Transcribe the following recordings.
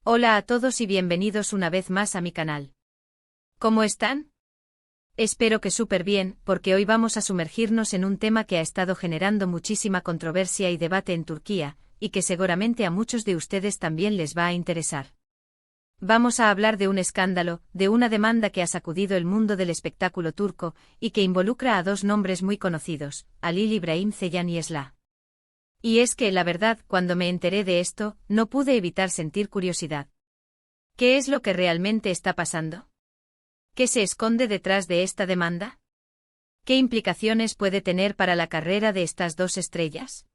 Hola a todos y bienvenidos una vez más a mi canal. ¿Cómo están? Espero que súper bien, porque hoy vamos a sumergirnos en un tema que ha estado generando muchísima controversia y debate en Turquía, y que seguramente a muchos de ustedes también les va a interesar. Vamos a hablar de un escándalo, de una demanda que ha sacudido el mundo del espectáculo turco, y que involucra a dos nombres muy conocidos, Halil İbrahim Ceylan y Esla. Y es que, la verdad, cuando me enteré de esto, no pude evitar sentir curiosidad. ¿Qué es lo que realmente está pasando? ¿Qué se esconde detrás de esta demanda? ¿Qué implicaciones puede tener para la carrera de estas dos estrellas?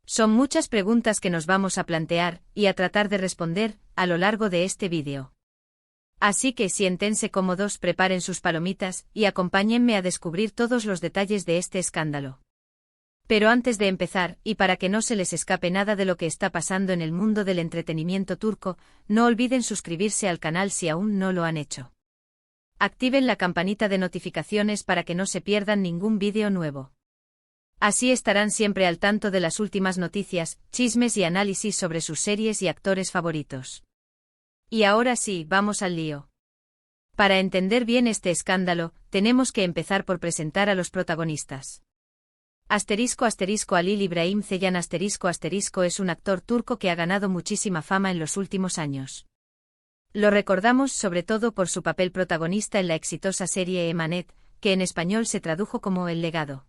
Son muchas preguntas que nos vamos a plantear, y a tratar de responder, a lo largo de este vídeo. Así que siéntense cómodos, preparen sus palomitas, y acompáñenme a descubrir todos los detalles de este escándalo. Pero antes de empezar, y para que no se les escape nada de lo que está pasando en el mundo del entretenimiento turco, no olviden suscribirse al canal si aún no lo han hecho. Activen la campanita de notificaciones para que no se pierdan ningún vídeo nuevo. Así estarán siempre al tanto de las últimas noticias, chismes y análisis sobre sus series y actores favoritos. Y ahora sí, vamos al lío. Para entender bien este escándalo, tenemos que empezar por presentar a los protagonistas. Halil İbrahim Ceylan es un actor turco que ha ganado muchísima fama en los últimos años. Lo recordamos sobre todo por su papel protagonista en la exitosa serie Emanet, que en español se tradujo como El legado.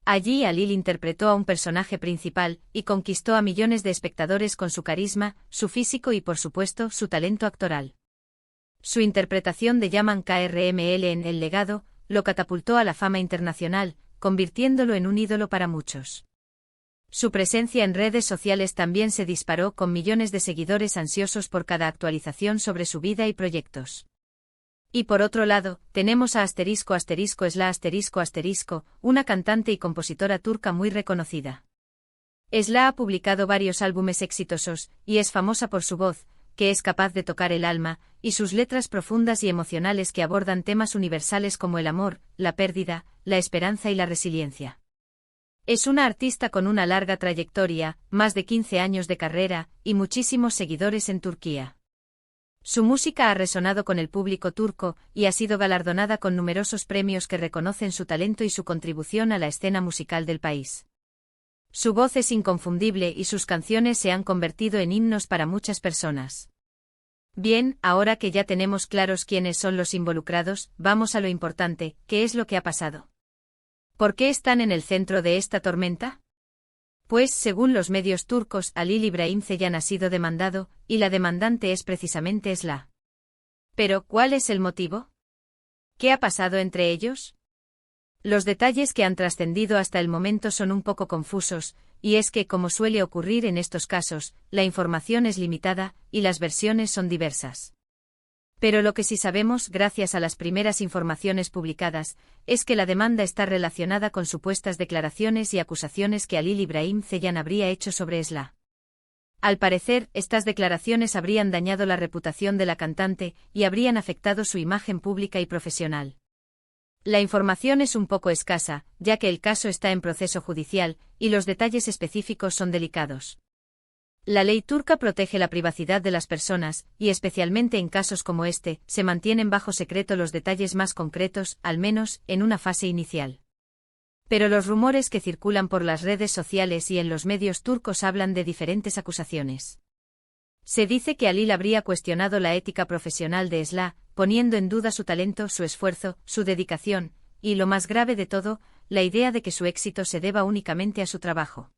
Allí Halil interpretó a un personaje principal, y conquistó a millones de espectadores con su carisma, su físico y por supuesto su talento actoral. Su interpretación de Yaman Krml en El legado, lo catapultó a la fama internacional, convirtiéndolo en un ídolo para muchos. Su presencia en redes sociales también se disparó con millones de seguidores ansiosos por cada actualización sobre su vida y proyectos. Y por otro lado, tenemos a Esla, una cantante y compositora turca muy reconocida. Esla ha publicado varios álbumes exitosos, y es famosa por su voz, que es capaz de tocar el alma, y sus letras profundas y emocionales que abordan temas universales como el amor, la pérdida, la esperanza y la resiliencia. Es una artista con una larga trayectoria, más de 15 años de carrera, y muchísimos seguidores en Turquía. Su música ha resonado con el público turco, y ha sido galardonada con numerosos premios que reconocen su talento y su contribución a la escena musical del país. Su voz es inconfundible y sus canciones se han convertido en himnos para muchas personas. Bien, ahora que ya tenemos claros quiénes son los involucrados, vamos a lo importante, ¿qué es lo que ha pasado? ¿Por qué están en el centro de esta tormenta? Pues, según los medios turcos, Halil İbrahim Ceylan ha sido demandado, y la demandante es precisamente Esla. Pero, ¿cuál es el motivo? ¿Qué ha pasado entre ellos? Los detalles que han trascendido hasta el momento son un poco confusos, y es que, como suele ocurrir en estos casos, la información es limitada, y las versiones son diversas. Pero lo que sí sabemos, gracias a las primeras informaciones publicadas, es que la demanda está relacionada con supuestas declaraciones y acusaciones que Halil İbrahim Ceylan habría hecho sobre Esla. Al parecer, estas declaraciones habrían dañado la reputación de la cantante, y habrían afectado su imagen pública y profesional. La información es un poco escasa, ya que el caso está en proceso judicial, y los detalles específicos son delicados. La ley turca protege la privacidad de las personas, y especialmente en casos como este, se mantienen bajo secreto los detalles más concretos, al menos, en una fase inicial. Pero los rumores que circulan por las redes sociales y en los medios turcos hablan de diferentes acusaciones. Se dice que Halil habría cuestionado la ética profesional de Esla, poniendo en duda su talento, su esfuerzo, su dedicación, y lo más grave de todo, la idea de que su éxito se deba únicamente a su trabajo.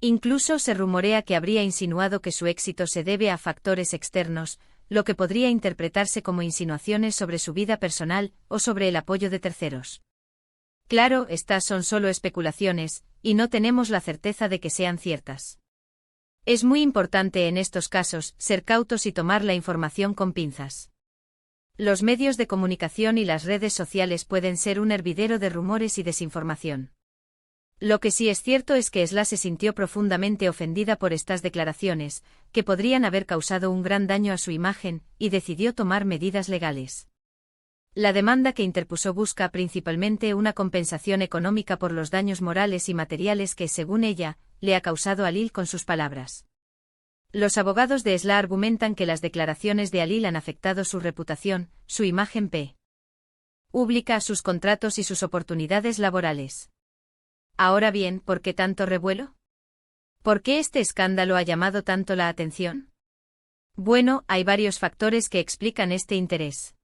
Incluso se rumorea que habría insinuado que su éxito se debe a factores externos, lo que podría interpretarse como insinuaciones sobre su vida personal o sobre el apoyo de terceros. Claro, estas son solo especulaciones, y no tenemos la certeza de que sean ciertas. Es muy importante en estos casos ser cautos y tomar la información con pinzas. Los medios de comunicación y las redes sociales pueden ser un hervidero de rumores y desinformación. Lo que sí es cierto es que Esla se sintió profundamente ofendida por estas declaraciones, que podrían haber causado un gran daño a su imagen, y decidió tomar medidas legales. La demanda que interpuso busca principalmente una compensación económica por los daños morales y materiales que, según ella, le ha causado Halil con sus palabras. Los abogados de Esla argumentan que las declaraciones de Halil han afectado su reputación, su imagen pública, sus contratos y sus oportunidades laborales. Ahora bien, ¿por qué tanto revuelo? ¿Por qué este escándalo ha llamado tanto la atención? Bueno, hay varios factores que explican este interés.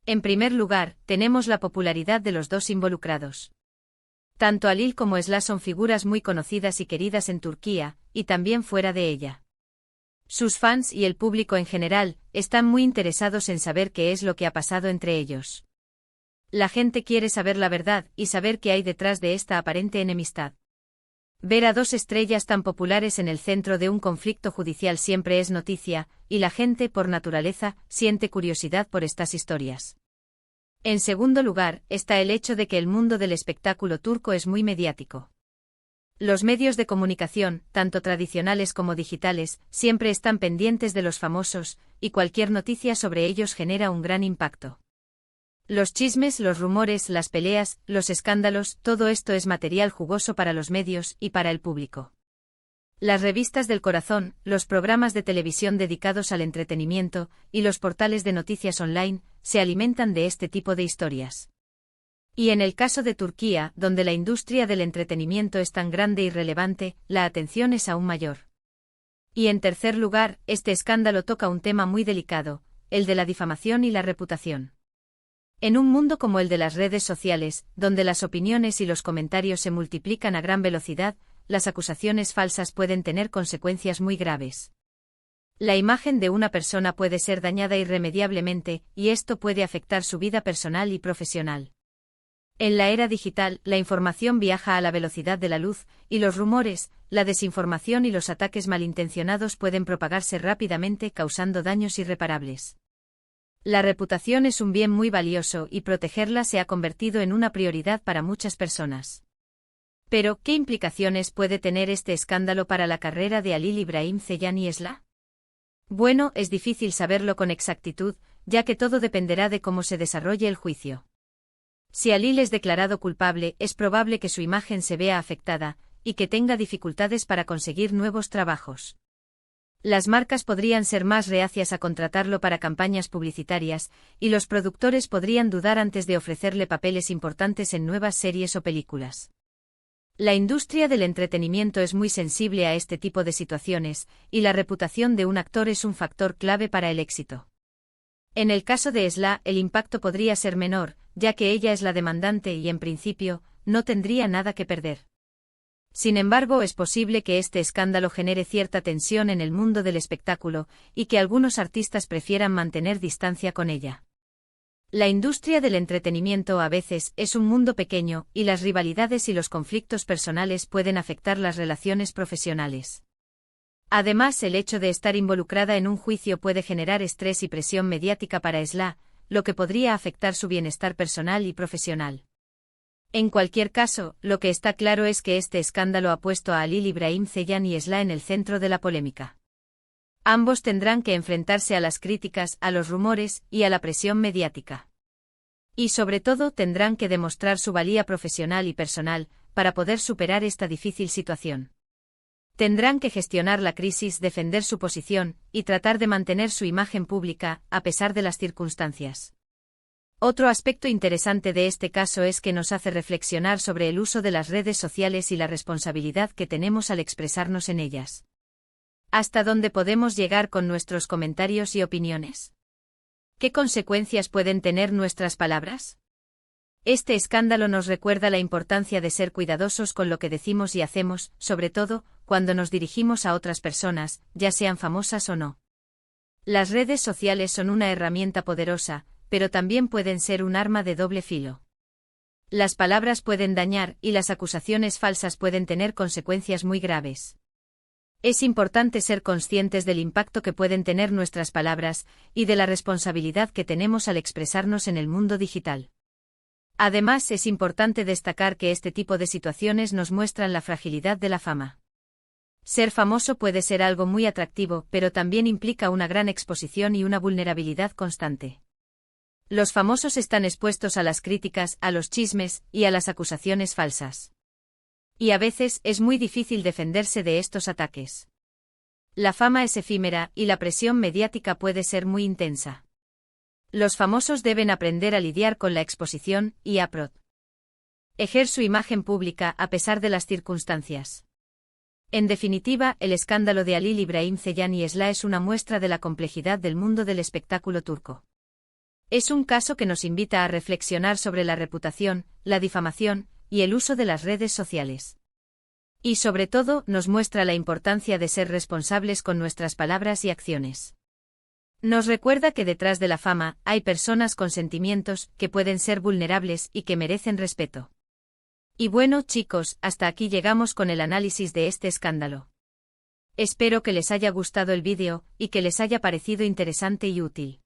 En primer lugar, tenemos la popularidad de los dos involucrados. Tanto Halil como Esla son figuras muy conocidas y queridas en Turquía, y también fuera de ella. Sus fans y el público en general están muy interesados en saber qué es lo que ha pasado entre ellos. La gente quiere saber la verdad y saber qué hay detrás de esta aparente enemistad. Ver a dos estrellas tan populares en el centro de un conflicto judicial siempre es noticia, y la gente, por naturaleza, siente curiosidad por estas historias. En segundo lugar, está el hecho de que el mundo del espectáculo turco es muy mediático. Los medios de comunicación, tanto tradicionales como digitales, siempre están pendientes de los famosos, y cualquier noticia sobre ellos genera un gran impacto. Los chismes, los rumores, las peleas, los escándalos, todo esto es material jugoso para los medios y para el público. Las revistas del corazón, los programas de televisión dedicados al entretenimiento, y los portales de noticias online, se alimentan de este tipo de historias. Y en el caso de Turquía, donde la industria del entretenimiento es tan grande y relevante, la atención es aún mayor. Y en tercer lugar, este escándalo toca un tema muy delicado, el de la difamación y la reputación. En un mundo como el de las redes sociales, donde las opiniones y los comentarios se multiplican a gran velocidad, las acusaciones falsas pueden tener consecuencias muy graves. La imagen de una persona puede ser dañada irremediablemente, y esto puede afectar su vida personal y profesional. En la era digital, la información viaja a la velocidad de la luz, y los rumores, la desinformación y los ataques malintencionados pueden propagarse rápidamente, causando daños irreparables. La reputación es un bien muy valioso y protegerla se ha convertido en una prioridad para muchas personas. Pero, ¿qué implicaciones puede tener este escándalo para la carrera de Halil İbrahim Ceylan y Esla? Bueno, es difícil saberlo con exactitud, ya que todo dependerá de cómo se desarrolle el juicio. Si Halil es declarado culpable, es probable que su imagen se vea afectada, y que tenga dificultades para conseguir nuevos trabajos. Las marcas podrían ser más reacias a contratarlo para campañas publicitarias, y los productores podrían dudar antes de ofrecerle papeles importantes en nuevas series o películas. La industria del entretenimiento es muy sensible a este tipo de situaciones, y la reputación de un actor es un factor clave para el éxito. En el caso de Esla, el impacto podría ser menor, ya que ella es la demandante y en principio, no tendría nada que perder. Sin embargo, es posible que este escándalo genere cierta tensión en el mundo del espectáculo, y que algunos artistas prefieran mantener distancia con ella. La industria del entretenimiento a veces es un mundo pequeño, y las rivalidades y los conflictos personales pueden afectar las relaciones profesionales. Además, el hecho de estar involucrada en un juicio puede generar estrés y presión mediática para Esla, lo que podría afectar su bienestar personal y profesional. En cualquier caso, lo que está claro es que este escándalo ha puesto a Halil İbrahim Ceylan y Esla en el centro de la polémica. Ambos tendrán que enfrentarse a las críticas, a los rumores y a la presión mediática. Y sobre todo tendrán que demostrar su valía profesional y personal, para poder superar esta difícil situación. Tendrán que gestionar la crisis, defender su posición, y tratar de mantener su imagen pública, a pesar de las circunstancias. Otro aspecto interesante de este caso es que nos hace reflexionar sobre el uso de las redes sociales y la responsabilidad que tenemos al expresarnos en ellas. ¿Hasta dónde podemos llegar con nuestros comentarios y opiniones? ¿Qué consecuencias pueden tener nuestras palabras? Este escándalo nos recuerda la importancia de ser cuidadosos con lo que decimos y hacemos, sobre todo, cuando nos dirigimos a otras personas, ya sean famosas o no. Las redes sociales son una herramienta poderosa, pero también pueden ser un arma de doble filo. Las palabras pueden dañar y las acusaciones falsas pueden tener consecuencias muy graves. Es importante ser conscientes del impacto que pueden tener nuestras palabras y de la responsabilidad que tenemos al expresarnos en el mundo digital. Además, es importante destacar que este tipo de situaciones nos muestran la fragilidad de la fama. Ser famoso puede ser algo muy atractivo, pero también implica una gran exposición y una vulnerabilidad constante. Los famosos están expuestos a las críticas, a los chismes y a las acusaciones falsas. Y a veces es muy difícil defenderse de estos ataques. La fama es efímera y la presión mediática puede ser muy intensa. Los famosos deben aprender a lidiar con la exposición y a proteger su imagen pública a pesar de las circunstancias. En definitiva, el escándalo de Halil İbrahim Ceylan y Esla es una muestra de la complejidad del mundo del espectáculo turco. Es un caso que nos invita a reflexionar sobre la reputación, la difamación y el uso de las redes sociales. Y sobre todo, nos muestra la importancia de ser responsables con nuestras palabras y acciones. Nos recuerda que detrás de la fama hay personas con sentimientos que pueden ser vulnerables y que merecen respeto. Y bueno, chicos, hasta aquí llegamos con el análisis de este escándalo. Espero que les haya gustado el vídeo y que les haya parecido interesante y útil.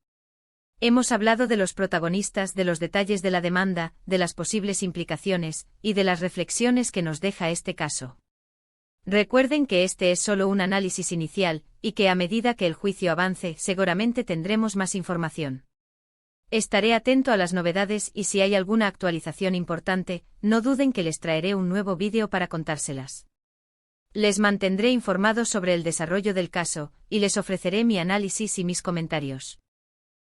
Hemos hablado de los protagonistas, de los detalles de la demanda, de las posibles implicaciones y de las reflexiones que nos deja este caso. Recuerden que este es solo un análisis inicial y que a medida que el juicio avance seguramente tendremos más información. Estaré atento a las novedades y si hay alguna actualización importante, no duden que les traeré un nuevo vídeo para contárselas. Les mantendré informados sobre el desarrollo del caso y les ofreceré mi análisis y mis comentarios.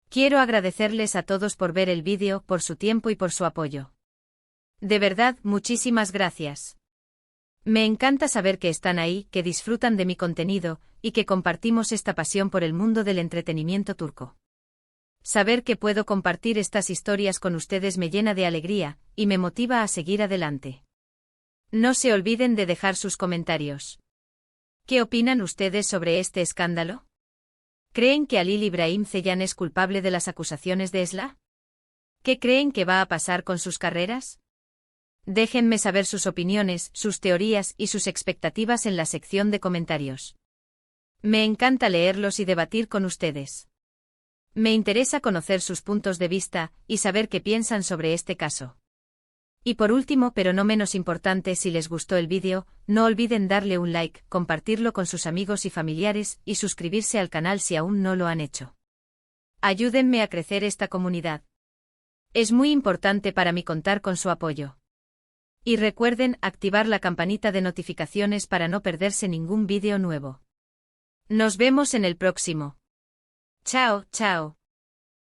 Quiero agradecerles a todos por ver el vídeo, por su tiempo y por su apoyo. De verdad, muchísimas gracias. Me encanta saber que están ahí, que disfrutan de mi contenido y que compartimos esta pasión por el mundo del entretenimiento turco. Saber que puedo compartir estas historias con ustedes me llena de alegría y me motiva a seguir adelante. No se olviden de dejar sus comentarios. ¿Qué opinan ustedes sobre este escándalo? ¿Creen que Halil İbrahim Ceylan es culpable de las acusaciones de Esla? ¿Qué creen que va a pasar con sus carreras? Déjenme saber sus opiniones, sus teorías y sus expectativas en la sección de comentarios. Me encanta leerlos y debatir con ustedes. Me interesa conocer sus puntos de vista y saber qué piensan sobre este caso. Y por último, pero no menos importante, si les gustó el vídeo, no olviden darle un like, compartirlo con sus amigos y familiares y suscribirse al canal si aún no lo han hecho. Ayúdenme a crecer esta comunidad. Es muy importante para mí contar con su apoyo. Y recuerden activar la campanita de notificaciones para no perderse ningún vídeo nuevo. Nos vemos en el próximo. Chao, chao.